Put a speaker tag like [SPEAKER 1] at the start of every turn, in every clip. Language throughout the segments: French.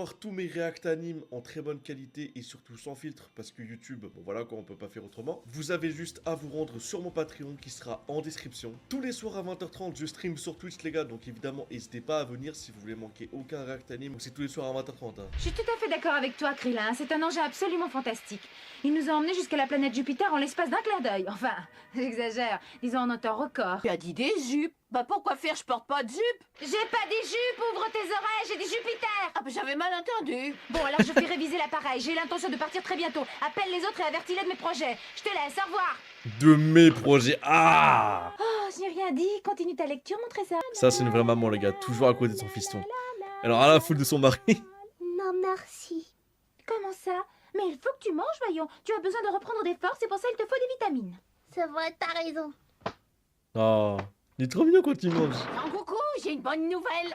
[SPEAKER 1] avoir tous mes React Animes en très bonne qualité et surtout sans filtre, parce que YouTube, bon voilà quoi, on peut pas faire autrement, vous avez juste à vous rendre sur mon Patreon qui sera en description. Tous les soirs à 20h30, je stream sur Twitch les gars, donc évidemment n'hésitez pas à venir si vous voulez manquer aucun React Anime, c'est tous les soirs à 20h30. Hein.
[SPEAKER 2] Je suis tout à fait d'accord avec toi, Krillin, c'est un engin absolument fantastique. Il nous a emmenés jusqu'à la planète Jupiter en l'espace d'un clin d'œil. Enfin, j'exagère, disons en un temps record.
[SPEAKER 3] Tu as dit des jupes. Bah pourquoi faire, je porte pas de jupe.
[SPEAKER 2] J'ai pas des jupes, ouvre tes oreilles, j'ai des Jupiter.
[SPEAKER 3] Ah bah j'avais mal entendu.
[SPEAKER 2] Bon, alors je fais réviser l'appareil, j'ai l'intention de partir très bientôt. Appelle les autres et avertis-les de mes projets. Je te laisse, au revoir.
[SPEAKER 1] De mes projets, ah.
[SPEAKER 2] Oh, je n'ai rien dit, continue ta lecture, mon trésor.
[SPEAKER 1] Ça c'est une vraie maman les gars, toujours à côté de son fiston. Alors à la foule de son mari.
[SPEAKER 4] Non, merci.
[SPEAKER 2] Comment ça? Mais il faut que tu manges, voyons. Tu as besoin de reprendre des forces et pour ça il te faut des vitamines.
[SPEAKER 4] C'est vrai, t'as raison.
[SPEAKER 1] Oh, il est trop mignon quand il mange.
[SPEAKER 3] Coucou, j'ai une bonne nouvelle.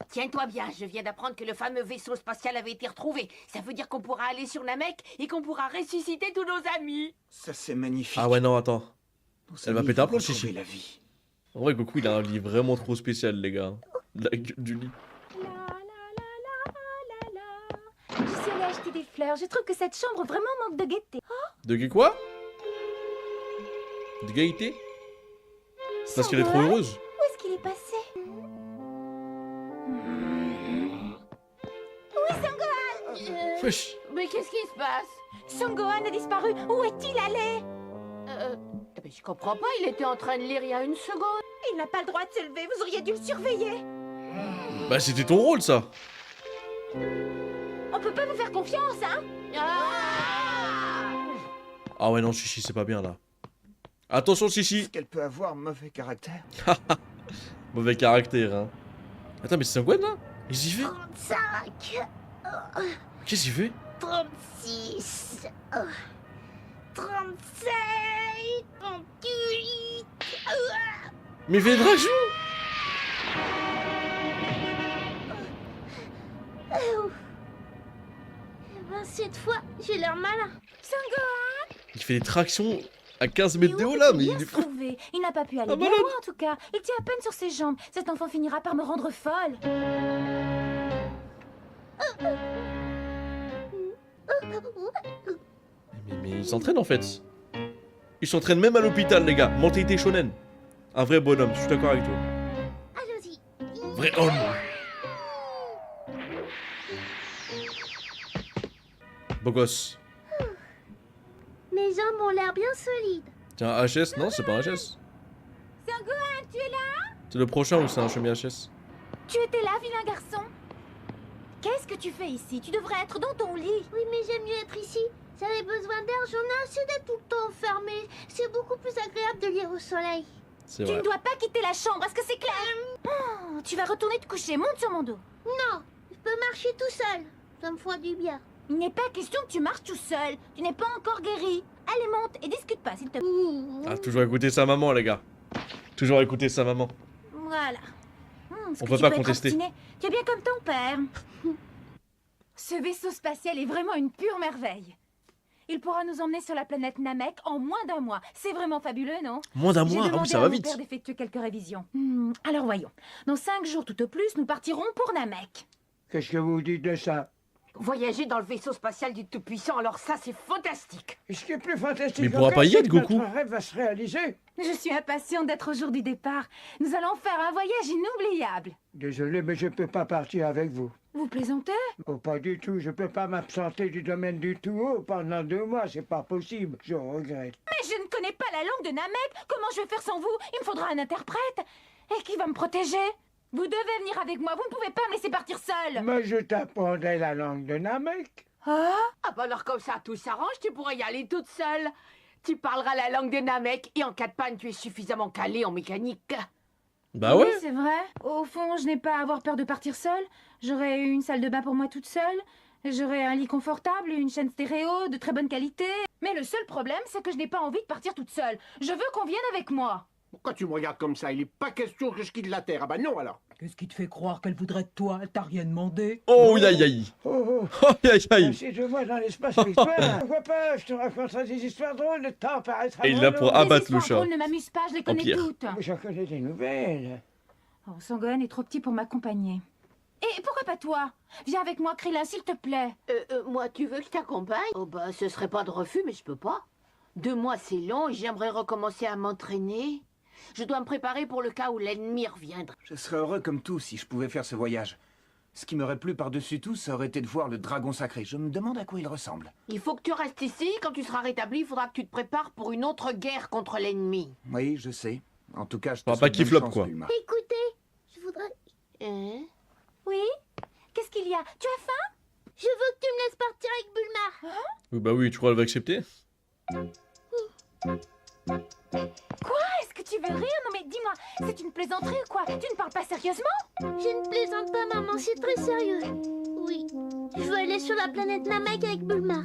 [SPEAKER 3] Tiens-toi bien, je viens d'apprendre que le fameux vaisseau spatial avait été retrouvé. Ça veut dire qu'on pourra aller sur Namek et qu'on pourra ressusciter tous nos amis.
[SPEAKER 5] Ça c'est magnifique.
[SPEAKER 1] Ah ouais non attends.
[SPEAKER 5] Nos
[SPEAKER 1] Elle va
[SPEAKER 5] amis
[SPEAKER 1] péter un
[SPEAKER 5] vont
[SPEAKER 1] plomb,
[SPEAKER 5] retrouver
[SPEAKER 1] Chichi.
[SPEAKER 5] la vie.
[SPEAKER 1] En vrai Goku il a un lit vraiment trop spécial les gars. La gueule du lit.
[SPEAKER 2] Je suis allée acheter des fleurs, je trouve que cette chambre vraiment manque de gaieté.
[SPEAKER 1] De quoi? De gaieté? Parce qu'elle est trop
[SPEAKER 2] Sangohan,
[SPEAKER 1] heureuse.
[SPEAKER 2] où est-ce qu'il est passé? Oui, Sangohan!
[SPEAKER 1] Wesh.
[SPEAKER 3] Mais qu'est-ce qui se passe?
[SPEAKER 2] Sangohan a disparu, où est-il allé?
[SPEAKER 3] Mais je comprends pas, il était en train de lire il y a une seconde.
[SPEAKER 2] Il n'a pas le droit de se lever, vous auriez dû le surveiller.
[SPEAKER 1] Bah c'était ton rôle ça.
[SPEAKER 2] On peut pas vous faire confiance, hein?
[SPEAKER 1] Ah ouais non Chichi c'est pas bien là. Attention Chichi.
[SPEAKER 5] Est-ce qu'elle peut avoir mauvais caractère?
[SPEAKER 1] Mauvais caractère hein. Attends mais c'est Sangohan là? Qu'est-ce qu'il fait?
[SPEAKER 4] 35,
[SPEAKER 1] Qu'est-ce qu'il fait?
[SPEAKER 4] 36, 37, 38.
[SPEAKER 1] Mais il fait des dragon.
[SPEAKER 4] Eh ben, cette fois, j'ai l'air malin.
[SPEAKER 2] Sangohan!
[SPEAKER 1] Il fait des tractions à 15
[SPEAKER 2] Mais
[SPEAKER 1] mètres de
[SPEAKER 2] où
[SPEAKER 1] haut là, mais
[SPEAKER 2] peut-il
[SPEAKER 1] il
[SPEAKER 2] bien
[SPEAKER 1] est
[SPEAKER 2] se
[SPEAKER 1] fou.
[SPEAKER 2] trouver? Il n'a pas pu aller
[SPEAKER 1] Ah,
[SPEAKER 2] bien
[SPEAKER 1] malade.
[SPEAKER 2] loin en tout cas. Il tient à peine sur ses jambes. Cet enfant finira par me rendre folle.
[SPEAKER 1] Mais il s'entraîne en fait. Il s'entraîne même à l'hôpital les gars. Mentalité shonen. Un vrai bonhomme, je suis d'accord avec toi.
[SPEAKER 4] Allons-y.
[SPEAKER 1] Vrai homme. Beau gosse.
[SPEAKER 4] Mes jambes ont l'air bien solides.
[SPEAKER 1] Tiens, HS, non, c'est pas un HS.
[SPEAKER 2] Sangohan, tu es là?
[SPEAKER 1] C'est le prochain ou c'est un chemin HS?
[SPEAKER 2] Tu étais là, vilain garçon? Qu'est-ce que tu fais ici? Tu devrais être dans ton lit.
[SPEAKER 4] Oui, mais j'aime mieux être ici. J'avais besoin d'air, j'en ai assez d'être tout le temps enfermé. C'est beaucoup plus agréable de lire au soleil.
[SPEAKER 1] C'est
[SPEAKER 2] Tu ne
[SPEAKER 1] vrai.
[SPEAKER 2] dois pas quitter la chambre, est-ce que c'est clair? Oh, tu vas retourner te coucher, monte sur mon dos.
[SPEAKER 4] Non, je peux marcher tout seul. Ça me fera du bien.
[SPEAKER 2] Il n'est pas question que tu marches tout seul. Tu n'es pas encore guéri. Allez, monte et discute pas, s'il te plaît.
[SPEAKER 1] Ah, toujours écouter sa maman les gars. Toujours écouter sa maman.
[SPEAKER 2] Voilà.
[SPEAKER 1] On peut pas contester.
[SPEAKER 2] Tu es bien comme ton père. Ce vaisseau spatial est vraiment une pure merveille. Il pourra nous emmener sur la planète Namek en moins d'un mois. C'est vraiment fabuleux, non?
[SPEAKER 1] Moins d'un
[SPEAKER 2] J'ai
[SPEAKER 1] mois, ah oui
[SPEAKER 2] demandé
[SPEAKER 1] ça
[SPEAKER 2] à
[SPEAKER 1] va
[SPEAKER 2] mon
[SPEAKER 1] vite.
[SPEAKER 2] père d'effectuer quelques révisions. Alors voyons. Dans 5 jours tout au plus, nous partirons pour Namek.
[SPEAKER 6] Qu'est-ce que vous dites de ça?
[SPEAKER 3] Voyager dans le vaisseau spatial du Tout-Puissant, alors ça c'est fantastique.
[SPEAKER 6] Et ce qui est plus fantastique
[SPEAKER 1] Mais il pourra
[SPEAKER 6] encore,
[SPEAKER 1] pas y
[SPEAKER 6] c'est
[SPEAKER 1] être,
[SPEAKER 6] que
[SPEAKER 1] Goku.
[SPEAKER 6] Notre rêve va se réaliser.
[SPEAKER 2] Je suis impatiente d'être au jour du départ. Nous allons faire un voyage inoubliable.
[SPEAKER 6] Désolé, mais je peux pas partir avec vous.
[SPEAKER 2] Vous plaisantez?
[SPEAKER 6] Oh, pas du tout. Je peux pas m'absenter du domaine du tout haut pendant 2 mois. C'est pas possible. Je regrette.
[SPEAKER 2] Mais je ne connais pas la langue de Namek. Comment je vais faire sans vous? Il me faudra un interprète. Et qui va me protéger? Vous devez venir avec moi. Vous ne pouvez pas me laisser partir seule.
[SPEAKER 6] Mais je t'apprendrai la langue de Namek.
[SPEAKER 2] Ah?
[SPEAKER 3] Ah bah alors comme ça tout s'arrange, tu pourrais y aller toute seule. Tu parleras la langue de Namek et en cas de panne tu es suffisamment calé en mécanique.
[SPEAKER 1] Bah ouais.
[SPEAKER 2] Oui, c'est vrai. Au fond, je n'ai pas à avoir peur de partir seule. J'aurai une salle de bain pour moi toute seule. J'aurai un lit confortable, une chaîne stéréo de très bonne qualité. Mais le seul problème, c'est que je n'ai pas envie de partir toute seule. Je veux qu'on vienne avec moi.
[SPEAKER 7] Pourquoi tu me regardes comme ça? Il est pas question que je quitte la Terre. Ah bah non alors.
[SPEAKER 8] Qu'est-ce qui te fait croire qu'elle voudrait de toi? Elle t'a rien demandé.
[SPEAKER 1] Oh aïe aïe.
[SPEAKER 6] Oh, oh.
[SPEAKER 1] Oh aïe aïe.
[SPEAKER 6] Si je vois dans l'espace l'histoire, pourquoi pas? Je te raconterai des histoires drôles. Le temps paraîtra.
[SPEAKER 1] Et il est là pour
[SPEAKER 6] drôle.
[SPEAKER 1] abattre
[SPEAKER 2] Les
[SPEAKER 1] le
[SPEAKER 2] histoires
[SPEAKER 1] chat.
[SPEAKER 2] drôles ne m'amusent pas, je les connais
[SPEAKER 1] Empire.
[SPEAKER 2] toutes.
[SPEAKER 6] Mais j'en connais des nouvelles.
[SPEAKER 2] Oh, Sangohan est trop petit pour m'accompagner. Et pourquoi pas toi? Viens avec moi, Krillin, s'il te plaît.
[SPEAKER 3] Moi, tu veux que je t'accompagne? Oh bah, ce serait pas de refus, mais je peux pas. 2 mois, c'est long et j'aimerais recommencer à m'entraîner. Je dois me préparer pour le cas où l'ennemi reviendra.
[SPEAKER 5] Je serais heureux comme tout si je pouvais faire ce voyage. Ce qui m'aurait plu par-dessus tout, ça aurait été de voir le dragon sacré. Je me demande à quoi il ressemble.
[SPEAKER 3] Il faut que tu restes ici. Quand tu seras rétabli, il faudra que tu te prépares pour une autre guerre contre l'ennemi.
[SPEAKER 5] Oui, je sais. En tout cas, je te
[SPEAKER 1] Pas
[SPEAKER 5] souhaite
[SPEAKER 1] qui
[SPEAKER 5] bonne
[SPEAKER 1] floppe,
[SPEAKER 5] chance,
[SPEAKER 1] quoi.
[SPEAKER 5] Bulma.
[SPEAKER 4] Écoutez, je voudrais...
[SPEAKER 3] Hein?
[SPEAKER 2] Oui? Qu'est-ce qu'il y a? Tu as faim?
[SPEAKER 4] Je veux que tu me laisses partir avec Bulma.
[SPEAKER 1] Oui, bah oui, tu crois qu'elle va accepter?
[SPEAKER 2] Est-ce que tu veux rire? Non mais dis-moi, c'est une plaisanterie ou quoi? Tu ne parles pas sérieusement?
[SPEAKER 4] Je ne plaisante pas, maman, c'est très sérieux. Oui, je veux aller sur la planète Namek avec Bulma.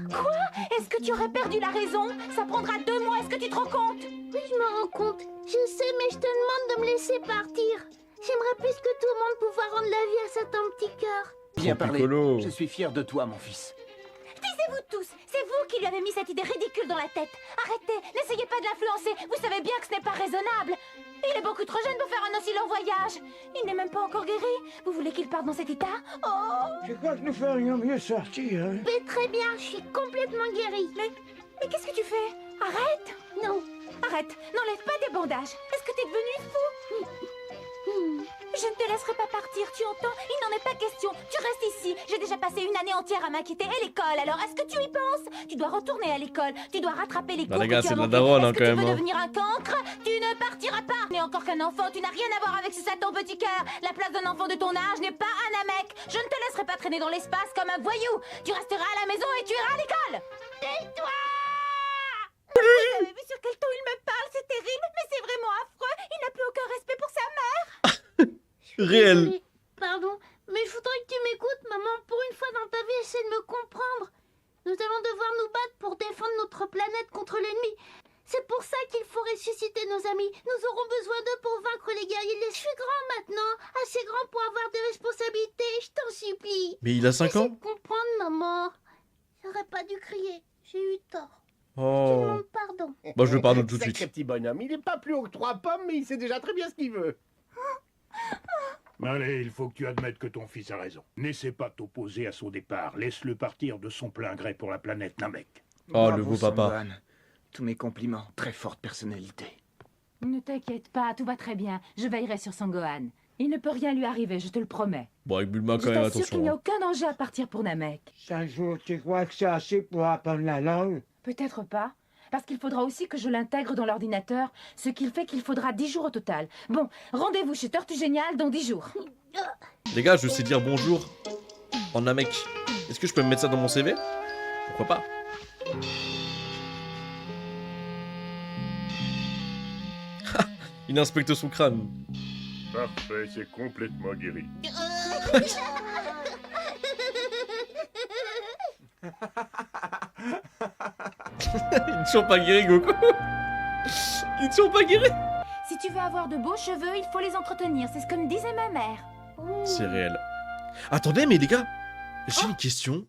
[SPEAKER 2] Est-ce que tu aurais perdu la raison? Ça prendra 2 mois, est-ce que tu te rends compte?
[SPEAKER 4] Oui, je me rends compte. Je sais, mais je te demande de me laisser partir. J'aimerais plus que tout le monde pouvoir rendre la vie à cet homme petit cœur.
[SPEAKER 5] Bien
[SPEAKER 1] Trop
[SPEAKER 5] parlé.
[SPEAKER 1] piccolo.
[SPEAKER 5] Je suis fier de toi, mon fils.
[SPEAKER 2] Taisez-vous tous! C'est vous qui lui avez mis cette idée ridicule dans la tête! Arrêtez! N'essayez pas de l'influencer! Vous savez bien que ce n'est pas raisonnable! Il est beaucoup trop jeune pour faire un aussi long voyage! Il n'est même pas encore guéri! Vous voulez qu'il parte dans cet état? Oh!
[SPEAKER 6] Je crois que nous ferions mieux sortir. Hein.
[SPEAKER 4] Mais très bien, je suis complètement guérie.
[SPEAKER 2] Mais qu'est-ce que tu fais? Arrête!
[SPEAKER 4] Non.
[SPEAKER 2] Arrête! N'enlève pas des bandages! Est-ce que t'es devenu fou? Je ne te laisserai pas partir, tu entends? Il n'en est pas question. Tu restes ici. J'ai déjà passé une année entière à m'inquiéter. Et l'école, alors, est-ce que tu y penses? Tu dois retourner à l'école. Tu dois rattraper les
[SPEAKER 1] Bah,
[SPEAKER 2] cours
[SPEAKER 1] les gars,
[SPEAKER 2] que tu as
[SPEAKER 1] c'est de la
[SPEAKER 2] manqués.
[SPEAKER 1] daronne, hein,
[SPEAKER 2] Est-ce que
[SPEAKER 1] quand
[SPEAKER 2] tu
[SPEAKER 1] même,
[SPEAKER 2] veux
[SPEAKER 1] hein.
[SPEAKER 2] devenir un cancre? Tu ne partiras pas. Tu n'es encore qu'un enfant. Tu n'as rien à voir avec ce satan petit cœur. La place d'un enfant de ton âge n'est pas un Namek. Je ne te laisserai pas traîner dans l'espace comme un voyou. Tu resteras à la maison et tu iras à l'école. Tais-toi! Vous avez vu sur quel ton il me parle? C'est terrible, mais c'est vraiment affreux. Il n'a plus aucun respect pour sa mère.
[SPEAKER 1] Réel.
[SPEAKER 4] Désolée. Pardon, mais je voudrais que tu m'écoutes, maman. Pour une fois dans ta vie, essaie de me comprendre. Nous allons devoir nous battre pour défendre notre planète contre l'ennemi. C'est pour ça qu'il faut ressusciter nos amis. Nous aurons besoin d'eux pour vaincre les guerriers. Je suis grand maintenant, assez grand pour avoir des responsabilités. Je t'en supplie.
[SPEAKER 1] Mais il a 5
[SPEAKER 4] Essaie
[SPEAKER 1] ans?
[SPEAKER 4] de comprendre, maman. J'aurais pas dû crier. J'ai eu tort. Je te
[SPEAKER 1] Oh.
[SPEAKER 4] demande pardon.
[SPEAKER 1] Bah, je le pardonne tout de
[SPEAKER 7] Sacré
[SPEAKER 1] suite.
[SPEAKER 7] petit bonhomme. Il est pas plus haut que 3 pommes, mais il sait déjà très bien ce qu'il veut.
[SPEAKER 9] Allez, il faut que tu admettes que ton fils a raison. N'essaie pas de t'opposer à son départ. Laisse-le partir de son plein gré pour la planète Namek.
[SPEAKER 1] Oh, le
[SPEAKER 5] Bravo,
[SPEAKER 1] beau papa.
[SPEAKER 5] Son Gohan. Tous mes compliments. Très forte personnalité.
[SPEAKER 2] Ne t'inquiète pas, tout va très bien. Je veillerai sur son Gohan. Il ne peut rien lui arriver, je te le promets.
[SPEAKER 1] Bon, avec Bulma,
[SPEAKER 2] Je
[SPEAKER 1] quand même,
[SPEAKER 2] t'assure qu'il n'y a
[SPEAKER 1] attention.
[SPEAKER 2] aucun danger à partir pour Namek.
[SPEAKER 6] 5 jours, tu crois que c'est assez pour apprendre la langue?
[SPEAKER 2] Peut-être pas. Parce qu'il faudra aussi que je l'intègre dans l'ordinateur, ce qui fait qu'il faudra 10 jours au total. Bon, rendez-vous chez Tortue Géniale dans 10 jours.
[SPEAKER 1] Les gars, je sais dire bonjour en Namek. Est-ce que je peux me mettre ça dans mon CV? Pourquoi pas? Il inspecte son crâne.
[SPEAKER 9] Parfait, c'est complètement guéri.
[SPEAKER 1] Il est toujours pas guéri, Goku. Il est toujours pas guéri.
[SPEAKER 2] Si tu veux avoir de beaux cheveux, il faut les entretenir. C'est ce que me disait ma mère.
[SPEAKER 1] C'est réel. Attendez, mais les gars, j'ai une question.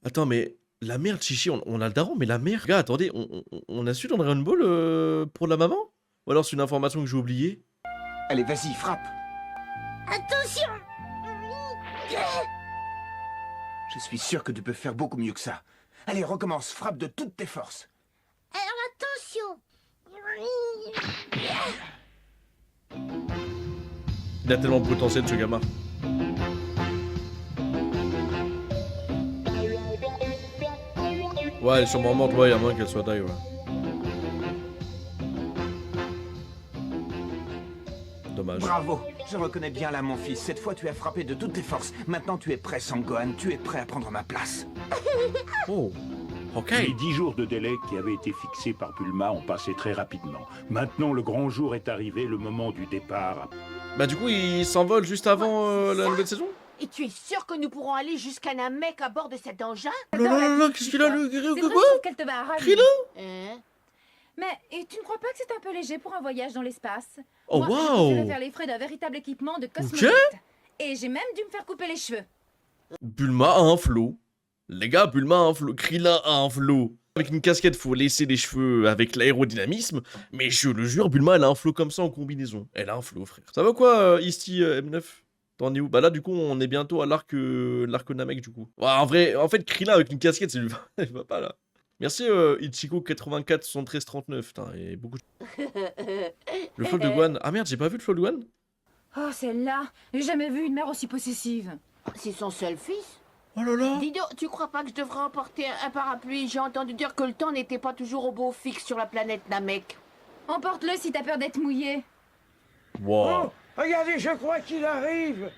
[SPEAKER 1] Attends, mais la mère de Chichi, on a le daron, mais la mère... Gars, attendez, on a su dans Dragon Ball pour la maman? Ou alors c'est une information que j'ai oubliée?
[SPEAKER 5] Allez, vas-y, frappe.
[SPEAKER 4] Attention.
[SPEAKER 5] Je suis sûr que tu peux faire beaucoup mieux que ça. Allez, recommence. Frappe de toutes tes forces.
[SPEAKER 4] Alors attention.
[SPEAKER 1] Il a tellement de potentiel, ce gamin. Ouais, elle est sûrement morte, ouais, il y a moins qu'elle soit taille, ouais. Dommage.
[SPEAKER 5] Bravo. Je reconnais bien là, mon fils. Cette fois, tu as frappé de toutes tes forces. Maintenant, tu es prêt, Sangohan. Tu es prêt à prendre ma place.
[SPEAKER 1] Oh, ok.
[SPEAKER 9] Les 10 jours de délai qui avaient été fixés par Bulma ont passé très rapidement. Maintenant, le grand jour est arrivé, le moment du départ.
[SPEAKER 1] Bah du coup, il s'envole juste avant la nouvelle saison?
[SPEAKER 3] Et tu es sûr que nous pourrons aller jusqu'à Namek à bord de cet engin?
[SPEAKER 1] Non, non, non, non, qu'est-ce qu'il a, le
[SPEAKER 2] C'est vrai, je
[SPEAKER 1] quoi?
[SPEAKER 2] trouve qu'elle te va ravir.
[SPEAKER 1] Krillin?
[SPEAKER 3] Hein?
[SPEAKER 2] Mais et tu ne crois pas que c'est un peu léger pour un voyage dans l'espace?
[SPEAKER 1] Oh,
[SPEAKER 2] Moi,
[SPEAKER 1] waouh.
[SPEAKER 2] je préfère faire les frais d'un véritable équipement de cosmonaute. Et j'ai même dû me faire couper les cheveux.
[SPEAKER 1] Bulma a un flow. Les gars, Bulma a un flow. Krillin a un flow. Avec une casquette, faut laisser les cheveux avec l'aérodynamisme. Mais je le jure, Bulma, elle a un flow comme ça en combinaison. Elle a un flow, frère. Ça va quoi, Isti M9? T'en es où? Bah là, du coup, on est bientôt à l'arc Namek, du coup. Ouais, en fait, Krillin avec une casquette, ça lui va, il va pas, là. Merci, Ichiko84 73 39. Putain, il y a beaucoup de... Le flow de Gohan. Ah merde, j'ai pas vu le flow de Gohan?
[SPEAKER 2] Oh, celle-là. J'ai jamais vu une mère aussi possessive.
[SPEAKER 3] C'est son seul fils.
[SPEAKER 1] Oh là là.
[SPEAKER 3] Dido, tu crois pas que je devrais emporter un parapluie? J'ai entendu dire que le temps n'était pas toujours au beau fixe sur la planète Namek.
[SPEAKER 2] Emporte-le si t'as peur d'être mouillé.
[SPEAKER 1] Wow.
[SPEAKER 6] Oh, regardez, je crois qu'il arrive.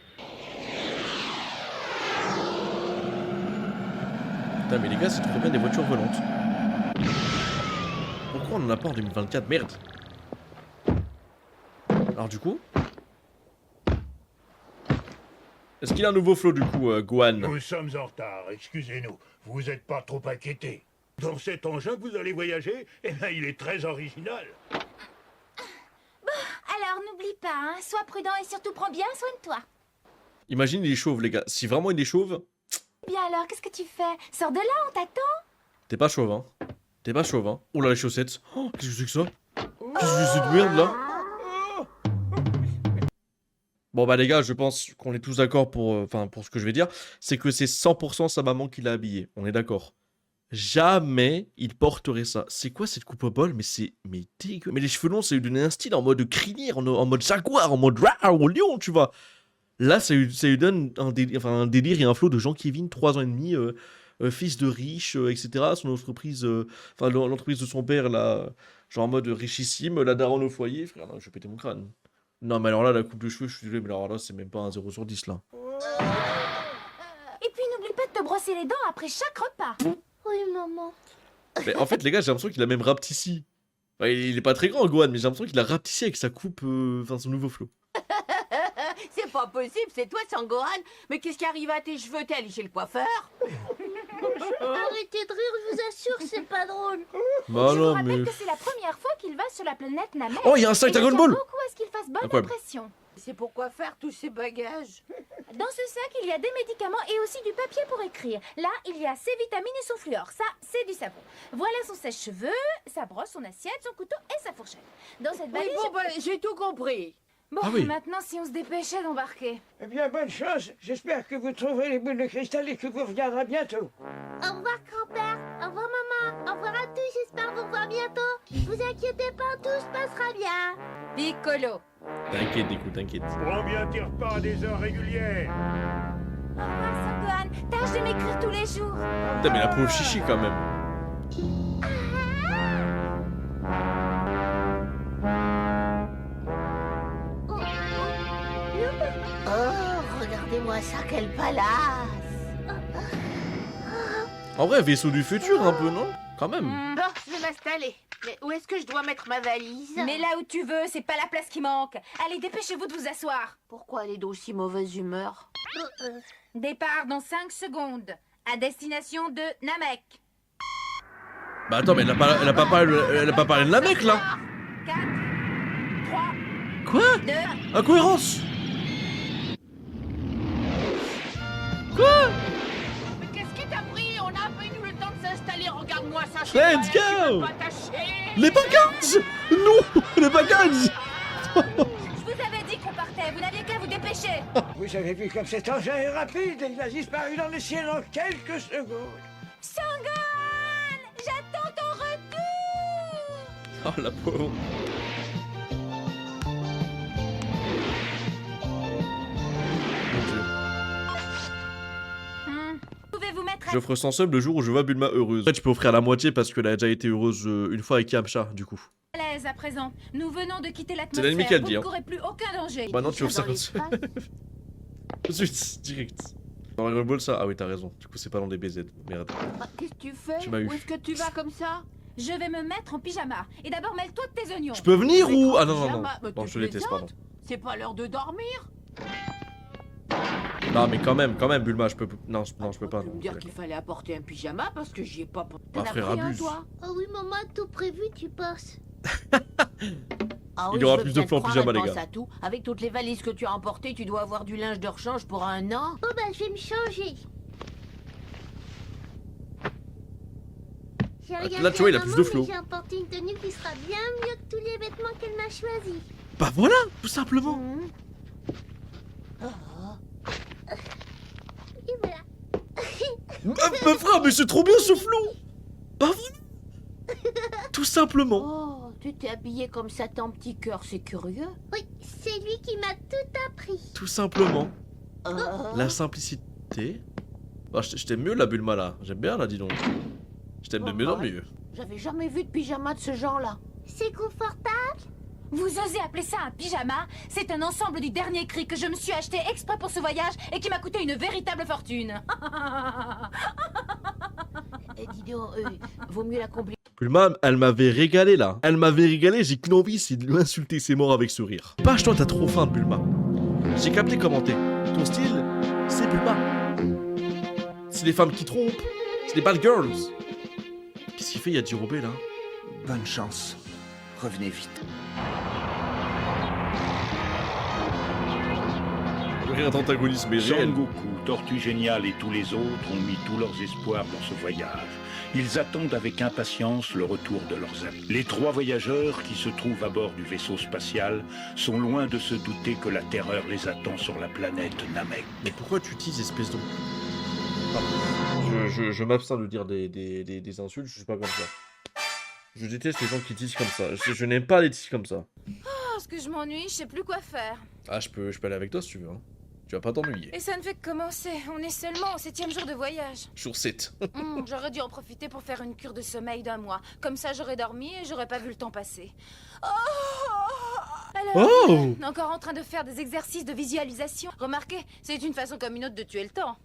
[SPEAKER 1] Putain, mais les gars, c'est trop bien des voitures volantes. Pourquoi on en a pas en 2024? Merde. Alors du coup... Est-ce qu'il a un nouveau flow du coup, Gohan?
[SPEAKER 9] Nous sommes en retard, excusez-nous. Vous êtes pas trop inquiétés. Dans cet engin que vous allez voyager, eh ben, il est très original.
[SPEAKER 4] Alors n'oublie pas, hein, sois prudent et surtout prends bien soin de toi.
[SPEAKER 1] Imagine il est chauve les gars. Si vraiment il est chauve,
[SPEAKER 4] Bien alors, qu'est-ce que tu fais? Sors de là, on t'attend.
[SPEAKER 1] t'es pas chauve hein. T'es pas chauve hein. Oh là les chaussettes. Oh, qu'est-ce que c'est que ça? Qu'est-ce que c'est de merde là? Bon bah les gars, je pense qu'on est tous d'accord pour ce que je vais dire, c'est que c'est 100% sa maman qui l'a habillé. On est d'accord. Jamais il porterait ça. C'est quoi cette coupe au bol? Mais c'est dégueu. Mais les cheveux longs, ça lui donnait un style en mode crinier, en mode jaguar, en mode lion, tu vois. Là, ça lui donne un délire et un flot de Jean Kevin, 3 ans et demi, fils de riche, etc. Son entreprise, l'entreprise de son père, là, genre en mode richissime, la daronne au foyer. Frère, non, je vais péter mon crâne. Non, mais alors là, la coupe de cheveux, je suis désolé, mais alors là, c'est même pas un 0 sur 10 là.
[SPEAKER 4] Et puis n'oublie pas de te brosser les dents après chaque repas. Oui, maman.
[SPEAKER 1] Mais en fait, les gars, j'ai l'impression qu'il a même rapetissé. Enfin, il est pas très grand, Gohan, mais j'ai l'impression qu'il a rapetissé avec sa coupe, son nouveau flow.
[SPEAKER 3] C'est pas possible, c'est toi, Sangohan. Mais qu'est-ce qui arrive à tes cheveux? T'es allé chez le coiffeur?
[SPEAKER 4] Arrêtez de rire, je vous assure, c'est pas drôle.
[SPEAKER 1] Bah
[SPEAKER 2] Je vous
[SPEAKER 1] non,
[SPEAKER 2] rappelle
[SPEAKER 1] mais...
[SPEAKER 2] que c'est la première fois qu'il va sur la planète Namek.
[SPEAKER 1] Oh, il y a un sac
[SPEAKER 2] Et je
[SPEAKER 1] Dragon
[SPEAKER 2] tiens
[SPEAKER 1] Ball.
[SPEAKER 2] beaucoup à ce qu'il fasse bonne
[SPEAKER 1] Incroyable.
[SPEAKER 2] impression.
[SPEAKER 3] C'est pourquoi faire tous ces bagages?
[SPEAKER 2] Dans ce sac, il y a des médicaments et aussi du papier pour écrire. Là, il y a ses vitamines et son fluor. Ça, c'est du savon. Voilà son sèche-cheveux, sa brosse, son assiette, son couteau et sa fourchette. Dans cette
[SPEAKER 3] Oui,
[SPEAKER 2] valise...
[SPEAKER 3] bon, bah, j'ai tout compris.
[SPEAKER 2] Bon,
[SPEAKER 1] Ah oui.
[SPEAKER 2] maintenant, si on se dépêchait d'embarquer.
[SPEAKER 6] Eh bien, bonne chance. J'espère que vous trouverez les boules de cristal et que vous reviendrez bientôt.
[SPEAKER 4] Au revoir, grand-père. Au revoir, maman. Au revoir à tous, j'espère vous revoir bientôt. Vous inquiétez pas, tout se passera bien.
[SPEAKER 2] Piccolo.
[SPEAKER 1] T'inquiète, écoute, t'inquiète.
[SPEAKER 9] Prends bien tes repas à des heures régulières.
[SPEAKER 2] Au revoir, Sangohan. Tâche de m'écrire tous les jours.
[SPEAKER 1] Putain, mais la pauvre chichi quand même.
[SPEAKER 3] Oh, regardez-moi ça, quel palace!
[SPEAKER 1] En vrai, vaisseau du futur un peu, non? Quand même.
[SPEAKER 3] Bon, je vais m'installer. Mais où est-ce que je dois mettre ma valise?
[SPEAKER 2] Mais là où tu veux, c'est pas la place qui manque. Allez, dépêchez-vous de vous asseoir.
[SPEAKER 3] Pourquoi elle est d'aussi mauvaise humeur?
[SPEAKER 2] Départ dans 5 secondes. À destination de Namek.
[SPEAKER 1] Bah attends, mais elle a pas parlé de la mec là.
[SPEAKER 2] 4, 3,
[SPEAKER 1] Quoi?
[SPEAKER 2] 2...
[SPEAKER 1] Incohérence.
[SPEAKER 3] Mais qu'est-ce qui t'a pris? On a à peine eu le temps de s'installer. Regarde-moi ça.
[SPEAKER 1] Let's go! Les bagages. Non, les bagages.
[SPEAKER 2] Je vous avais dit qu'on partait, vous n'aviez qu'à vous dépêcher.
[SPEAKER 6] Vous avez vu comme cet engin est rapide et il a disparu dans le ciel en quelques secondes.
[SPEAKER 2] Sangohan, j'attends ton retour.
[SPEAKER 1] Oh la pauvre. Mon Dieu.
[SPEAKER 2] Pouvez-vous mettre à
[SPEAKER 1] J'offre 100 subs le jour où je vois Bulma heureuse. En fait, je peux offrir la moitié parce qu'elle a déjà été heureuse une fois avec Yamcha, du coup.
[SPEAKER 2] l'aise à présent. Nous venons de quitter
[SPEAKER 1] C'est l'ennemi
[SPEAKER 2] l'atmosphère.
[SPEAKER 1] qui a le
[SPEAKER 2] Vous
[SPEAKER 1] dit,
[SPEAKER 2] ne
[SPEAKER 1] hein.
[SPEAKER 2] courez plus aucun danger.
[SPEAKER 1] Bah non, tu offres ça
[SPEAKER 3] Dans
[SPEAKER 1] comme ça.
[SPEAKER 3] l'espace.
[SPEAKER 1] Tout de suite, direct. Dans Dragon Ball, ça? Ah oui, t'as raison. Du coup, c'est pas dans des BZ. Merde.
[SPEAKER 3] Ah, qu'est-ce que tu fais?
[SPEAKER 1] Tu m'as eu.
[SPEAKER 3] Où est-ce que tu vas comme ça?
[SPEAKER 2] Je vais me mettre en pyjama. Et d'abord, mêle-toi de tes oignons.
[SPEAKER 1] Je peux venir
[SPEAKER 3] Mais
[SPEAKER 1] ou...
[SPEAKER 3] quand
[SPEAKER 1] Ah non, non, non.
[SPEAKER 3] pyjama, mais
[SPEAKER 1] Non,
[SPEAKER 3] tu
[SPEAKER 1] je les teste, pardon.
[SPEAKER 3] C'est pas l'heure de dormir?
[SPEAKER 1] Non, mais quand même, Bulma, je peux... Non, je peux pas.
[SPEAKER 3] Tu
[SPEAKER 1] non.
[SPEAKER 3] me dire qu'il fallait apporter un pyjama parce que j'y ai pas...
[SPEAKER 1] Bah,
[SPEAKER 3] T'en as
[SPEAKER 1] frère,
[SPEAKER 3] pris un,
[SPEAKER 1] abuse.
[SPEAKER 3] toi?
[SPEAKER 4] Oh oui, maman, tout prévu, tu passes.
[SPEAKER 3] Ah
[SPEAKER 1] Il
[SPEAKER 3] oui,
[SPEAKER 1] y aura
[SPEAKER 3] je veux
[SPEAKER 1] plus de
[SPEAKER 3] bien te
[SPEAKER 1] fois en
[SPEAKER 3] croire,
[SPEAKER 1] pyjama,
[SPEAKER 3] elle
[SPEAKER 1] les
[SPEAKER 3] pense
[SPEAKER 1] gars.
[SPEAKER 3] à tout. Avec toutes les valises que tu as emportées, tu dois avoir du linge de rechange pour un an.
[SPEAKER 4] Oh bah, je vais me changer. J'ai
[SPEAKER 1] Là,
[SPEAKER 4] regardé
[SPEAKER 1] tu vois, il a
[SPEAKER 4] à
[SPEAKER 1] plus
[SPEAKER 4] maman,
[SPEAKER 1] de
[SPEAKER 4] mais
[SPEAKER 1] flow.
[SPEAKER 4] J'ai emporté une tenue qui sera bien mieux que tous les vêtements qu'elle m'a choisis.
[SPEAKER 1] Bah voilà, tout simplement.
[SPEAKER 3] Oh,
[SPEAKER 1] Mais frère, mais c'est trop bien ce flow. Pas vrai. Tout simplement.
[SPEAKER 3] Oh, tu t'es habillé comme ça, ton petit cœur, c'est curieux.
[SPEAKER 4] Oui, c'est lui qui m'a tout appris.
[SPEAKER 1] Tout simplement.
[SPEAKER 3] Oh.
[SPEAKER 1] La simplicité. Ah, je t'aime mieux la Bulma là. J'aime bien là, dis donc. Je t'aime de mieux en mieux.
[SPEAKER 3] J'avais jamais vu de pyjama de ce genre-là.
[SPEAKER 4] C'est confortable?
[SPEAKER 2] Vous osez appeler ça un pyjama? C'est un ensemble du dernier cri que je me suis acheté exprès pour ce voyage et qui m'a coûté une véritable fortune.
[SPEAKER 3] Eh, dis donc, vaut mieux la combler.
[SPEAKER 1] Bulma, elle m'avait régalé là. Elle m'avait régalé, j'ai qu'une envie, c'est de l'insulter, c'est mort avec ce rire. Pâche-toi, t'as trop faim, Bulma. J'ai capté comment t'es. Ton style, c'est Bulma. C'est les femmes qui trompent. C'est les bad girls. Qu'est-ce qu'il fait, Yajirobe là?
[SPEAKER 5] Bonne chance. Revenez vite.
[SPEAKER 1] Le rire d'antagonisme est
[SPEAKER 9] Son
[SPEAKER 1] réel.
[SPEAKER 9] Goku, Tortue Géniale et tous les autres ont mis tous leurs espoirs dans ce voyage. Ils attendent avec impatience le retour de leurs amis. Les 3 voyageurs qui se trouvent à bord du vaisseau spatial sont loin de se douter que la terreur les attend sur la planète Namek.
[SPEAKER 1] Mais pourquoi tu utilises espèce de... Pardon. Je m'abstiens de dire des insultes, je suis pas comme ça. Je déteste les gens qui disent comme ça. Je n'aime pas les disent comme ça.
[SPEAKER 2] Parce que je m'ennuie, je sais plus quoi faire.
[SPEAKER 1] Ah, je peux aller avec toi si tu veux. Hein. Tu vas pas t'ennuyer.
[SPEAKER 2] Et ça ne fait que commencer. On est seulement au 7e jour de voyage.
[SPEAKER 1] Jour 7.
[SPEAKER 2] J'aurais dû en profiter pour faire une cure de sommeil d'1 mois. Comme ça, j'aurais dormi et j'aurais pas vu le temps passer. Alors,
[SPEAKER 1] Oh!
[SPEAKER 2] encore en train de faire des exercices de visualisation. Remarquez, c'est une façon comme une autre de tuer le temps.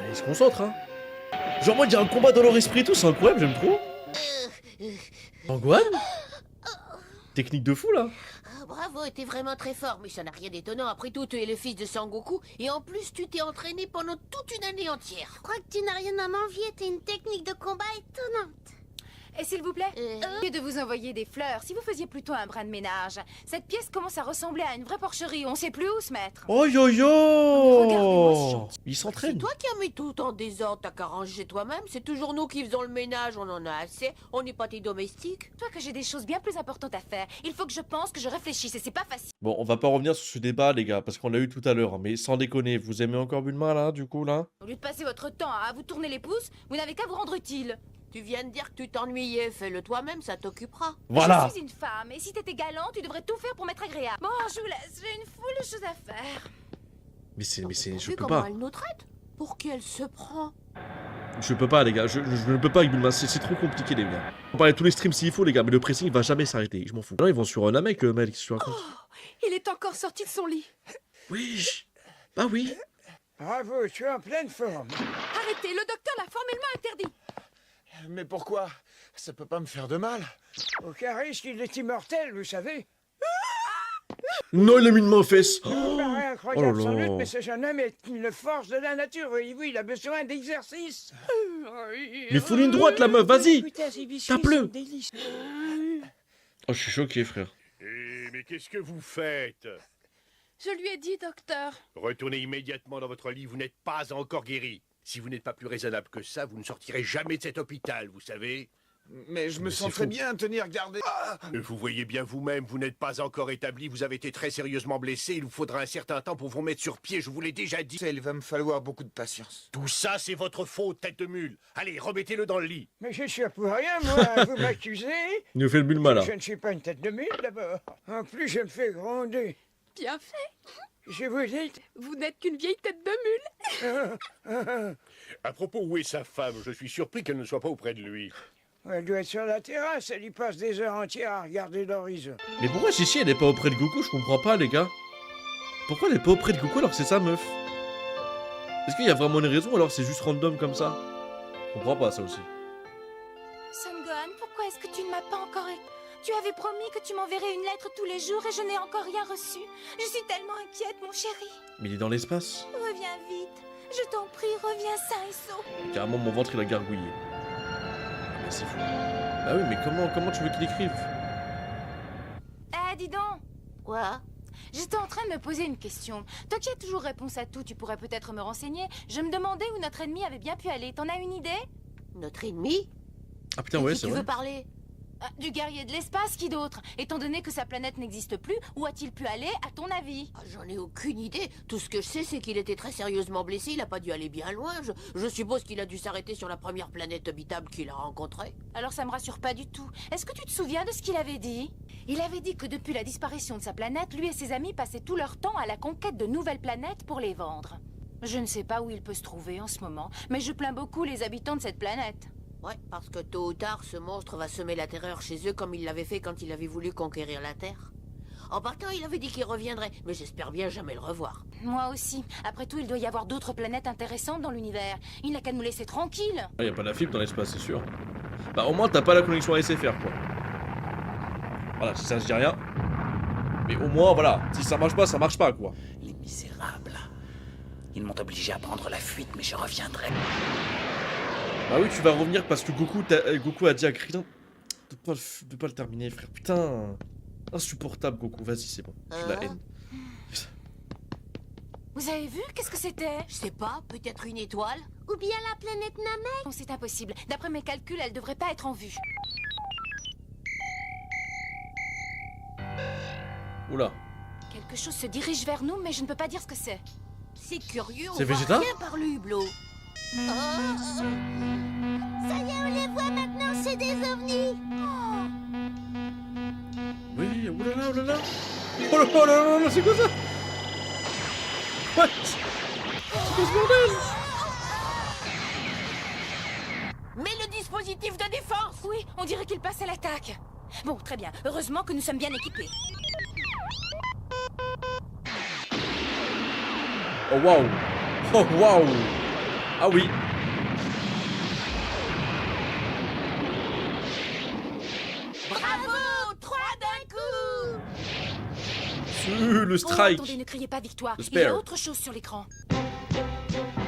[SPEAKER 1] Ils se concentrent, hein. Genre, moi, il y a un combat dans leur esprit et tout, c'est incroyable, j'aime trop. Angoine? Technique de fou, là.
[SPEAKER 3] Ah, bravo, t'es vraiment très fort, mais ça n'a rien d'étonnant. Après tout, tu es le fils de Sangoku, et en plus, tu t'es entraîné pendant toute une année entière.
[SPEAKER 4] Je crois que tu n'as rien à m'envier, t'es une technique de combat étonnante.
[SPEAKER 2] Et s'il vous plaît, au lieu de vous envoyer des fleurs, si vous faisiez plutôt un brin de ménage. Cette pièce commence à ressembler à une vraie porcherie, on sait plus où se mettre.
[SPEAKER 1] Oh yo yo!
[SPEAKER 2] Regardez-moi ce gentil.
[SPEAKER 1] Ils
[SPEAKER 3] C'est
[SPEAKER 1] s'entraînent.
[SPEAKER 3] toi qui as mis tout en désordre, t'as qu'à ranger toi-même. C'est toujours nous qui faisons le ménage, on en a assez. On n'est pas tes domestiques.
[SPEAKER 2] Toi que j'ai des choses bien plus importantes à faire. Il faut que je pense, que je réfléchisse et c'est pas facile.
[SPEAKER 1] Bon, on va pas revenir sur ce débat, les gars, parce qu'on l'a eu tout à l'heure. Hein, mais sans déconner, vous aimez encore Bulma, là, du coup, là?
[SPEAKER 2] Au lieu de passer votre temps à vous tourner les pouces, vous n'avez qu'à vous rendre utile.
[SPEAKER 3] Tu viens de dire que tu t'ennuyais, fais-le toi-même, ça t'occupera.
[SPEAKER 1] Voilà!
[SPEAKER 2] Je suis une femme et si t'étais galant, tu devrais tout faire pour m'être agréable. Bon, je vous laisse, j'ai une foule de choses à faire.
[SPEAKER 1] Mais je
[SPEAKER 3] T'as vu
[SPEAKER 1] peux
[SPEAKER 3] comment
[SPEAKER 1] pas.
[SPEAKER 3] elle nous traite? Pour qui elle se prend?
[SPEAKER 1] Je peux pas, les gars. Je ne peux pas avec Bulma. C'est trop compliqué, les gars. On parlait de tous les streams s'il faut, les gars. Mais le pressing, il va jamais s'arrêter. Je m'en fous. Là, ils vont sur un Namek, Mel, qui se raconte.
[SPEAKER 3] Il est encore sorti de son lit.
[SPEAKER 1] Oui. Bah oui.
[SPEAKER 6] Bravo, tu es en pleine forme.
[SPEAKER 3] Arrêtez, le docteur l'a formellement interdit.
[SPEAKER 5] Mais pourquoi? Ça peut pas me faire de mal.
[SPEAKER 6] Aucun risque, il est immortel, vous savez.
[SPEAKER 1] Non, il a mis une main aux fesses.
[SPEAKER 6] Ça me paraît incroyable
[SPEAKER 1] Oh là
[SPEAKER 6] sans
[SPEAKER 1] là.
[SPEAKER 6] doute, mais ce jeune homme est une force de la nature. Voyez-vous, il a besoin d'exercice.
[SPEAKER 1] Mais faut une droite, la meuf. Vas-y.
[SPEAKER 6] Écoutez, ces biscuits
[SPEAKER 1] Tape-le.
[SPEAKER 6] sont délicieux.
[SPEAKER 1] Oh, je suis choqué, frère.
[SPEAKER 9] Mais qu'est-ce que vous faites?
[SPEAKER 3] Je lui ai dit, docteur.
[SPEAKER 9] Retournez immédiatement dans votre lit, vous n'êtes pas encore guéri. Si vous n'êtes pas plus raisonnable que ça, vous ne sortirez jamais de cet hôpital, vous savez.
[SPEAKER 5] Mais je me
[SPEAKER 1] Mais
[SPEAKER 5] sens
[SPEAKER 1] c'est
[SPEAKER 5] très
[SPEAKER 1] fou.
[SPEAKER 5] bien tenir gardé.
[SPEAKER 9] Vous voyez bien vous-même, vous n'êtes pas encore établi, vous avez été très sérieusement blessé, il vous faudra un certain temps pour vous mettre sur pied, je vous l'ai déjà dit.
[SPEAKER 5] Il va me falloir beaucoup de patience.
[SPEAKER 9] Tout ça, c'est votre faute, tête de mule. Allez, remettez-le dans le lit.
[SPEAKER 6] Mais je suis pour rien, moi. Vous m'accusez.
[SPEAKER 1] Il nous fait le Bulma, là.
[SPEAKER 6] Je ne suis pas une tête de mule, d'abord. En plus, je me fais gronder.
[SPEAKER 3] Bien fait.
[SPEAKER 6] Je vous dis...
[SPEAKER 3] Vous n'êtes qu'une vieille tête de mule.
[SPEAKER 9] À propos, où est sa femme? Je suis surpris qu'elle ne soit pas auprès de lui.
[SPEAKER 6] Elle doit être sur la terrasse, elle y passe des heures entières à regarder l'horizon.
[SPEAKER 1] Mais pourquoi Chichi, elle est pas auprès de Goku? Je comprends pas, les gars. Pourquoi elle est pas auprès de Goku alors que c'est sa meuf? Est-ce qu'il y a vraiment une raison ou alors c'est juste random comme ça? Je comprends pas, ça aussi.
[SPEAKER 2] Son-Gohan, pourquoi est-ce que tu ne m'as pas encore... Tu avais promis que tu m'enverrais une lettre tous les jours et je n'ai encore rien reçu. Je suis tellement inquiète, mon chéri.
[SPEAKER 1] Mais il est dans l'espace.
[SPEAKER 2] Reviens vite. Je t'en prie, reviens sain et sauf.
[SPEAKER 1] Carrément, mon ventre, il a gargouillé. Mais c'est fou. Bah oui, mais comment tu veux qu'il écrive?
[SPEAKER 2] Eh, dis donc.
[SPEAKER 3] Quoi?
[SPEAKER 2] J'étais en train de me poser une question. Toi qui as toujours réponse à tout, tu pourrais peut-être me renseigner. Je me demandais où notre ennemi avait bien pu aller. T'en as une idée?
[SPEAKER 3] Notre ennemi?
[SPEAKER 1] Ah putain,
[SPEAKER 3] De
[SPEAKER 1] ouais,
[SPEAKER 3] qui
[SPEAKER 1] c'est
[SPEAKER 3] tu
[SPEAKER 1] vrai.
[SPEAKER 3] veux parler?
[SPEAKER 2] Du guerrier de l'espace, qui d'autre? Étant donné que sa planète n'existe plus, où a-t-il pu aller, à ton avis?
[SPEAKER 3] Ah, j'en ai aucune idée. Tout ce que je sais, c'est qu'il était très sérieusement blessé. Il a pas dû aller bien loin. Je suppose qu'il a dû s'arrêter sur la première planète habitable qu'il a rencontrée.
[SPEAKER 2] Alors ça me rassure pas du tout. Est-ce que tu te souviens de ce qu'il avait dit? Il avait dit que depuis la disparition de sa planète, lui et ses amis passaient tout leur temps à la conquête de nouvelles planètes pour les vendre. Je ne sais pas où il peut se trouver en ce moment, mais je plains beaucoup les habitants de cette planète.
[SPEAKER 3] Ouais, parce que tôt ou tard, ce monstre va semer la terreur chez eux comme il l'avait fait quand il avait voulu conquérir la Terre. En partant, il avait dit qu'il reviendrait, mais j'espère bien jamais le revoir.
[SPEAKER 2] Moi aussi. Après tout, il doit y avoir d'autres planètes intéressantes dans l'univers. Il n'a qu'à nous laisser tranquilles.
[SPEAKER 1] Il y a pas la fibre dans l'espace, c'est sûr. Bah au moins t'as pas la connexion à SFR quoi. Voilà, si ça je dis rien. Mais au moins voilà, si ça marche pas quoi.
[SPEAKER 10] Les misérables. Ils m'ont obligé à prendre la fuite, mais je reviendrai.
[SPEAKER 1] Bah oui, tu vas revenir parce que Goku a dit à Krillin de pas le terminer, frère. Putain, insupportable Goku. Vas-y, c'est bon. Tu la haine.
[SPEAKER 2] Vous avez vu? Qu'est-ce que c'était?
[SPEAKER 3] Je sais pas, peut-être une étoile?
[SPEAKER 4] Ou bien la planète Namek?
[SPEAKER 2] Non, c'est impossible. D'après mes calculs, elle devrait pas être en vue.
[SPEAKER 1] Oula.
[SPEAKER 2] Quelque chose se dirige vers nous, mais je ne peux pas dire ce que c'est.
[SPEAKER 3] C'est curieux, on
[SPEAKER 1] C'est
[SPEAKER 3] voit
[SPEAKER 1] Vegeta?
[SPEAKER 3] rien par le hublot.
[SPEAKER 4] Ça y est, on les voit maintenant, c'est des ovnis.
[SPEAKER 1] Oui, oulala, oulala. Oh là là là là, c'est quoi ça? What? C'est quoi ce bordel?
[SPEAKER 3] Mais le dispositif de défense!
[SPEAKER 2] Oui, on dirait qu'il passe à l'attaque. Bon, très bien. Heureusement que nous sommes bien équipés.
[SPEAKER 1] Oh waouh. Oh waouh. Ah oui.
[SPEAKER 3] Bravo! 3 d'un coup!
[SPEAKER 1] Le strike.
[SPEAKER 2] Oh, attendez, ne criez pas victoire.
[SPEAKER 1] Le
[SPEAKER 2] Il y a
[SPEAKER 1] spare.
[SPEAKER 2] autre chose sur l'écran.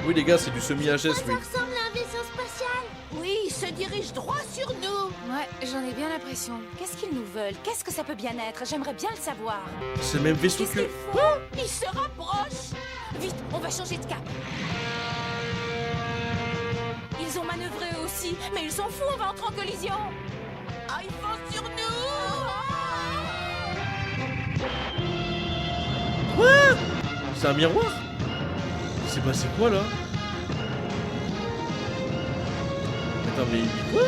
[SPEAKER 1] Oui les gars, c'est du semi-HS,
[SPEAKER 4] Ça
[SPEAKER 1] oui.
[SPEAKER 4] ressemble à un vaisseau spatial.
[SPEAKER 3] Oui, il se dirige droit sur nous!
[SPEAKER 2] Ouais, j'en ai bien l'impression. Qu'est-ce qu'ils nous veulent? Qu'est-ce que ça peut bien être? J'aimerais bien le savoir.
[SPEAKER 1] C'est le même vaisseau
[SPEAKER 2] Qu'est-ce
[SPEAKER 1] que...
[SPEAKER 2] qu'ils font?
[SPEAKER 3] Il se rapproche!
[SPEAKER 2] Vite, on va changer de cap. Ils ont manœuvré eux aussi, mais ils s'en foutent, on va entrer en collision.
[SPEAKER 3] Ah, ils foncent sur nous!
[SPEAKER 1] C'est un miroir? C'est passé quoi là? Attends mais quoi?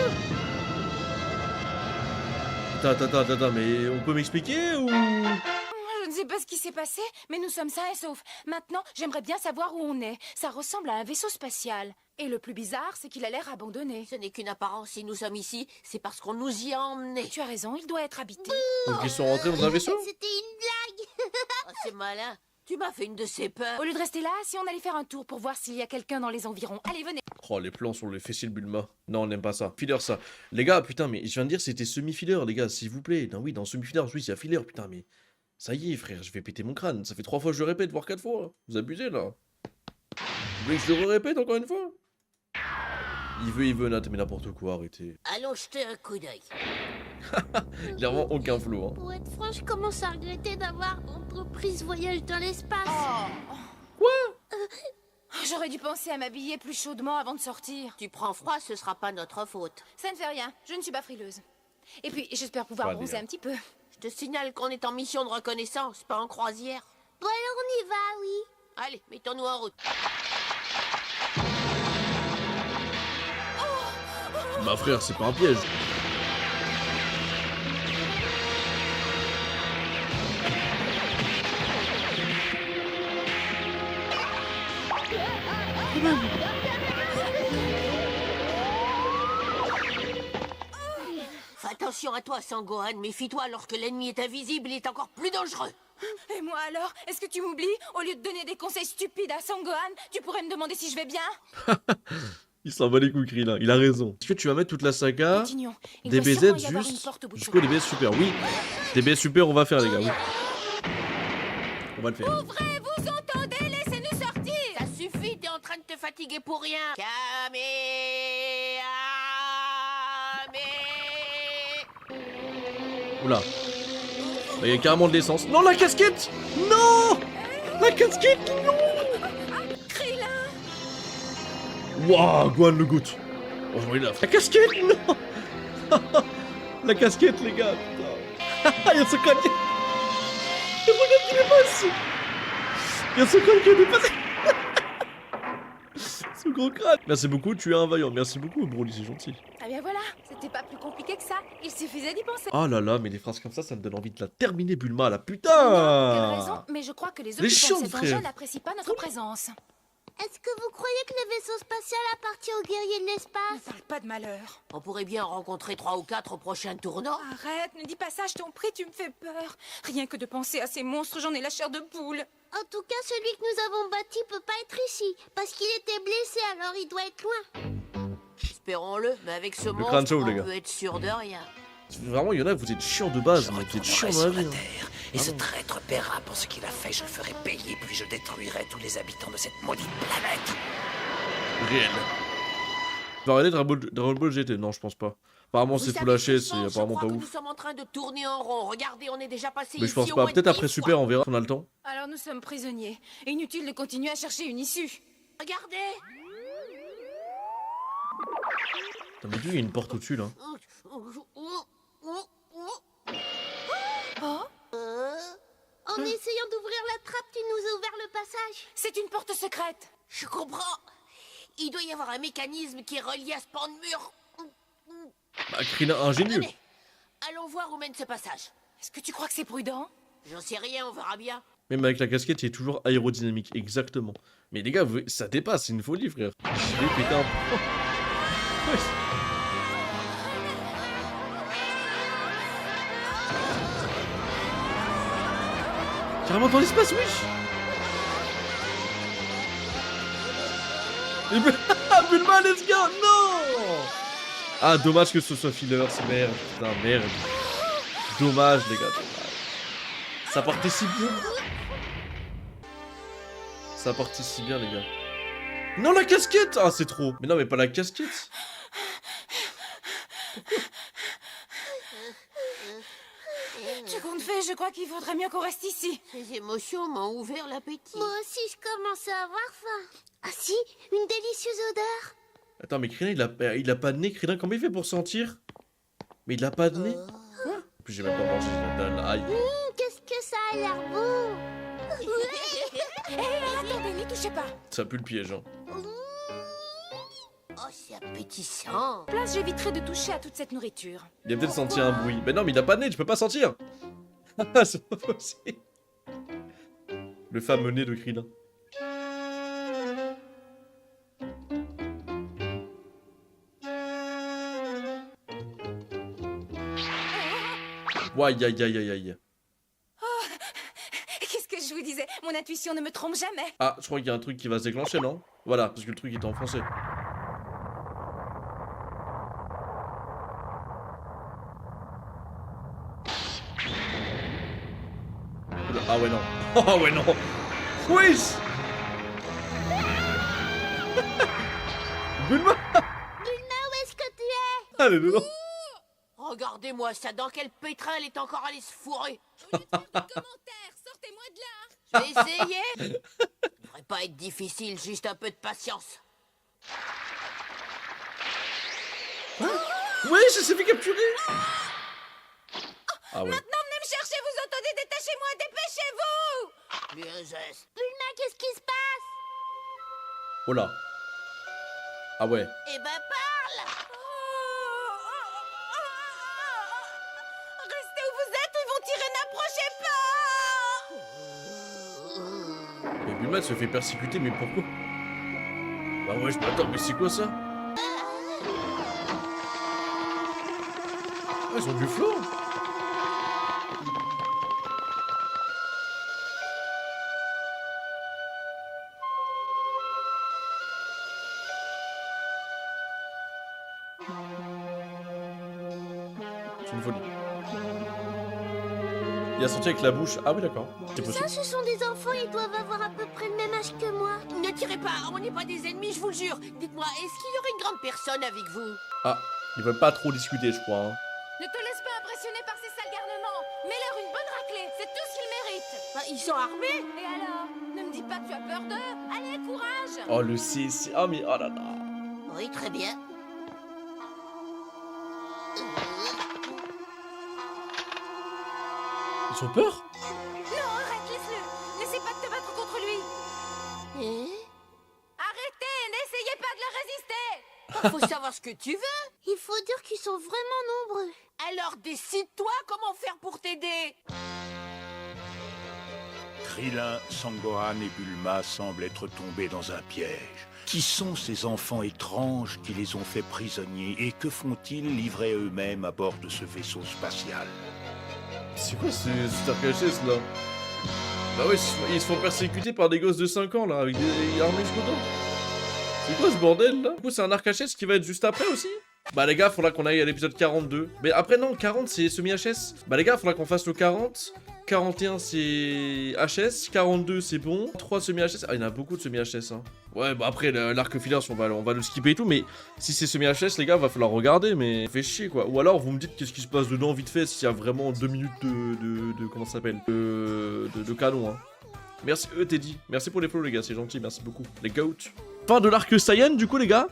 [SPEAKER 1] Attends, mais on peut m'expliquer ou...
[SPEAKER 2] Je ne sais pas ce qui s'est passé, mais nous sommes sains et saufs. Maintenant, j'aimerais bien savoir où on est. Ça ressemble à un vaisseau spatial. Et le plus bizarre, c'est qu'il a l'air abandonné.
[SPEAKER 3] Ce n'est qu'une apparence. Si nous sommes ici, c'est parce qu'on nous y a emmenés.
[SPEAKER 2] Tu as raison, il doit être habité.
[SPEAKER 1] Donc ils sont rentrés dans un vaisseau?
[SPEAKER 4] C'était une blague.
[SPEAKER 3] Oh, c'est malin. Tu m'as fait une de ces peurs.
[SPEAKER 2] Au lieu de rester là, si on allait faire un tour pour voir s'il y a quelqu'un dans les environs. Allez, venez.
[SPEAKER 1] Oh les plans sur les fessiers de Bulma. Non on n'aime pas ça. Filler ça. Les gars putain mais je viens de dire c'était semi-filler les gars s'il vous plaît. Non oui dans semi-filler oui il y a filler putain mais... Ça y est frère je vais péter mon crâne. Ça fait 3 fois que je le répète voire 4 fois. Vous abusez là. Vous voulez que je le répète encore une fois? Il veut Nat mais n'importe quoi arrêtez.
[SPEAKER 3] Allons jeter un coup d'œil.
[SPEAKER 1] Il a vraiment aucun flow hein.
[SPEAKER 4] Pour être franc, je commence à regretter d'avoir entrepris ce voyage dans l'espace.
[SPEAKER 2] Quoi? J'aurais dû penser à m'habiller plus chaudement avant de sortir.
[SPEAKER 3] Tu prends froid, ce sera pas notre faute.
[SPEAKER 2] Ça ne fait rien, je ne suis pas frileuse. Et puis, j'espère pouvoir
[SPEAKER 1] Pas
[SPEAKER 2] bronzer
[SPEAKER 1] dire.
[SPEAKER 2] un petit peu.
[SPEAKER 3] Je te signale qu'on est en mission de reconnaissance, pas en croisière.
[SPEAKER 4] Bon alors on y va, oui.
[SPEAKER 3] Allez, mettons-nous en route.
[SPEAKER 1] Bah frère c'est pas un piège.
[SPEAKER 3] Fais attention à toi, Sangohan. Méfie-toi, lorsque l'ennemi est invisible, il est encore plus dangereux.
[SPEAKER 2] Et moi alors? Est-ce que tu m'oublies? Au lieu de donner des conseils stupides à Sangohan, tu pourrais me demander si je vais bien?
[SPEAKER 1] Il s'en bat les couilles Krillin, il a raison. Est-ce que tu vas mettre toute la saga
[SPEAKER 2] Continuons. Il doit sûrement
[SPEAKER 1] DBZ
[SPEAKER 2] y avoir une
[SPEAKER 1] juste
[SPEAKER 2] porte au bout de
[SPEAKER 1] jusqu'au
[SPEAKER 2] ce
[SPEAKER 1] DBS super? Oui. DBS super on va faire les gars oui. On va le faire.
[SPEAKER 2] Ouvrez, vous entendez? Laissez-nous sortir!
[SPEAKER 3] Ça suffit, t'es en train de te fatiguer pour rien.
[SPEAKER 1] Oula. Il y a carrément de l'essence. Non, la casquette! Non! La casquette, non!
[SPEAKER 2] Krillin!
[SPEAKER 1] Waouh, Gohan le goût. Oh, il a la casquette, non! La casquette, les gars, putain. Il y a ce crâne qui... Il y a ce crâne qui dépasse. Il y a ce crâne qui est dépassé. Ce gros crâne. Merci beaucoup, tu es un vaillant. Merci beaucoup, Broly, c'est gentil.
[SPEAKER 2] Ah bien voilà, c'était pas plus compliqué que ça. Il suffisait d'y penser.
[SPEAKER 1] Oh là là, mais des phrases comme ça me donne envie de la terminer, Bulma, là,
[SPEAKER 2] Quelle
[SPEAKER 1] putain.
[SPEAKER 2] raison, mais je crois que les
[SPEAKER 1] Les
[SPEAKER 2] occupants de
[SPEAKER 1] chiens,
[SPEAKER 2] cet engin
[SPEAKER 1] frère.
[SPEAKER 2] n'apprécient pas notre présence.
[SPEAKER 4] Est-ce que vous croyez que le vaisseau spatial appartient aux guerriers de
[SPEAKER 2] Ne
[SPEAKER 4] l'espace?
[SPEAKER 2] parle pas de malheur.
[SPEAKER 3] On pourrait bien en rencontrer 3 ou 4 au prochain tournant.
[SPEAKER 2] Arrête, ne dis pas ça, je t'en prie, tu me fais peur. Rien que de penser à ces monstres, j'en ai la chair de poule.
[SPEAKER 4] En tout cas, celui que nous avons bâti peut pas être ici, parce qu'il était blessé, alors il doit être loin.
[SPEAKER 3] Espérons-le, mais avec ce
[SPEAKER 1] crâne
[SPEAKER 3] monstre,
[SPEAKER 1] chauve, les
[SPEAKER 3] on
[SPEAKER 1] gars.
[SPEAKER 3] peut être sûr de rien.
[SPEAKER 1] Vraiment, il y en a, vous êtes chiants de base, mec, vous êtes chiants dans la vie. Hein.
[SPEAKER 10] Terre, et ce traître paiera pour ce qu'il a fait. Je le ferai payer, puis je détruirai tous les habitants de cette maudite planète.
[SPEAKER 1] Réel. Tu vas regarder Dragon Ball GT? Non, je pense pas. Apparemment, c'est full HD, c'est apparemment pas
[SPEAKER 3] Je crois que
[SPEAKER 1] ouf.
[SPEAKER 3] nous sommes en train de tourner en rond. Regardez, on est déjà passé
[SPEAKER 1] Mais
[SPEAKER 3] ici
[SPEAKER 1] je pense
[SPEAKER 3] au
[SPEAKER 1] pas.
[SPEAKER 3] moins
[SPEAKER 1] Peut-être
[SPEAKER 3] 10
[SPEAKER 1] après
[SPEAKER 3] fois.
[SPEAKER 1] Super, on verra. On a le temps.
[SPEAKER 2] Alors nous sommes prisonniers. Inutile de continuer à chercher une issue.
[SPEAKER 3] Regardez.
[SPEAKER 1] T'as vu, il y a une porte au-dessus, là.
[SPEAKER 2] Oh,
[SPEAKER 4] En essayant d'ouvrir la trappe, tu nous as ouvert le passage.
[SPEAKER 2] c'est une porte secrète.
[SPEAKER 3] Je comprends. Il doit y avoir un mécanisme qui est relié à ce pan de mur.
[SPEAKER 1] Bah, Krillin ingénieux.
[SPEAKER 3] Tenez, allons voir où mène ce passage.
[SPEAKER 2] Est-ce que tu crois que c'est prudent?
[SPEAKER 3] J'en sais rien, on verra bien.
[SPEAKER 1] Même avec la casquette, il est toujours aérodynamique. Exactement. Mais les gars, ça dépasse, c'est une folie, frère. Je vais péter un... Ouais. Carrément dans l'espace, wesh. Et Bulma, let's go. Non. Ah, dommage que ce soit filler, c'est merde. Putain, merde. Dommage, les gars, dommage. Ça partait si bien. Ça partit si bien, les gars. Non, la casquette. Ah, c'est trop. Mais non, mais pas la casquette.
[SPEAKER 2] Tu comptes fait, je crois qu'il vaudrait mieux qu'on reste ici.
[SPEAKER 3] Ces émotions m'ont ouvert l'appétit.
[SPEAKER 4] Moi aussi, je commençais à avoir faim. Ah si, une délicieuse odeur.
[SPEAKER 1] Attends, mais Krillin, il a pas de nez. Krillin, comment il fait pour sentir? Mais il a pas de nez. Quoi? En plus, j'ai même pas mangé la dalle. Aïe.
[SPEAKER 4] Qu'est-ce que ça a l'air beau.
[SPEAKER 2] Attendez, n'y touchez pas.
[SPEAKER 1] Ça pue le piège, hein.
[SPEAKER 3] Oh, c'est appétissant.
[SPEAKER 2] Place, j'éviterai de toucher à toute cette nourriture.
[SPEAKER 1] Il a peut-être senti un bruit. Mais non, mais il a pas de nez, tu peux pas sentir. C'est pas possible. Le fameux nez de Krillin. Aïe, aïe, aïe, aïe, aïe.
[SPEAKER 2] Qu'est-ce que je vous disais? Mon intuition ne me trompe jamais.
[SPEAKER 1] Ah, je crois qu'il y a un truc qui va se déclencher, non? Voilà, parce que le truc est en français. Oula, ah ouais, non. Oh ouais, non. Wesh. Bulma.
[SPEAKER 4] Bulma, où est-ce que tu es?
[SPEAKER 1] Allez, dedans.
[SPEAKER 3] Regardez-moi ça, dans quel pétrin elle est encore allée se fourrer.
[SPEAKER 2] Commentaire, sortez-moi de là.
[SPEAKER 3] Je vais essayer. Ça devrait pas être difficile, juste un peu de patience.
[SPEAKER 1] Ouais, je s'est fait capturer. Ah ouais.
[SPEAKER 2] Maintenant, venez me chercher, vous entendez? Détachez-moi, dépêchez-vous.
[SPEAKER 3] Bien geste.
[SPEAKER 4] Bulma, qu'est-ce qui se passe?
[SPEAKER 1] Oh là. Ah ouais.
[SPEAKER 3] Eh ben parle.
[SPEAKER 2] Restez où vous êtes ou ils vont tirer, n'approchez pas.
[SPEAKER 1] Mais Bulma se fait persécuter, mais pourquoi? Bah ouais, je m'attends, mais c'est quoi ça? Ah, ils ont du flow. C'est une folie. Il a sorti avec la bouche. Ah oui, d'accord. C'est possible.
[SPEAKER 4] Ça, ce sont des enfants, ils doivent avoir à peu près le même âge que moi.
[SPEAKER 3] Ne tirez pas, on n'est pas des ennemis, je vous le jure. Dites-moi, est-ce qu'il y aurait une grande personne avec vous?
[SPEAKER 1] Ah, ils veulent pas trop discuter, je crois. Hein.
[SPEAKER 2] Ne te laisse pas impressionner par ces sales garnements. Mets-leur une bonne raclée, c'est tout ce qu'ils méritent.
[SPEAKER 3] Bah, ils sont armés.
[SPEAKER 2] Et alors? Ne me dis pas que tu as peur d'eux. Allez, courage.
[SPEAKER 1] Oh, le CC. Ah, mais oh là là.
[SPEAKER 3] Oui, très bien.
[SPEAKER 1] Ils ont peur?
[SPEAKER 2] Non, arrête, laisse-le. N'essaie pas de te battre contre lui. Arrêtez, n'essayez pas de le résister.
[SPEAKER 3] Faut savoir ce que tu veux.
[SPEAKER 4] Il faut dire qu'ils sont vraiment nombreux.
[SPEAKER 3] Alors décide-toi comment faire pour t'aider.
[SPEAKER 9] Krillin, Sangohan et Bulma semblent être tombés dans un piège. Qui sont ces enfants étranges qui les ont fait prisonniers et que font-ils livrés eux-mêmes à bord de ce vaisseau spatial?
[SPEAKER 1] C'est quoi ce Starcaches là? Bah ouais, ils se font persécuter par des gosses de 5 ans là, avec des armes jusqu'au dos. C'est quoi ce bordel là? Du coup, c'est un Arc-HS qui va être juste après aussi? Bah les gars, faudra qu'on aille à l'épisode 42. Mais après non, 40 c'est semi-HS. Bah les gars, faudra qu'on fasse le 40. 41 c'est HS, 42 c'est bon, 3 semi-HS, ah il y en a beaucoup de semi-HS hein. Ouais bah après l'arc filler on va le skipper et tout, mais si c'est semi-HS les gars va falloir regarder, mais fait chier quoi. Ou alors vous me dites qu'est-ce qui se passe dedans vite fait s'il y a vraiment 2 minutes de comment ça s'appelle, de canon hein. Merci Teddy, merci pour les flows les gars, c'est gentil, merci beaucoup. Les goats. Fin de l'arc Saiyan du coup les gars.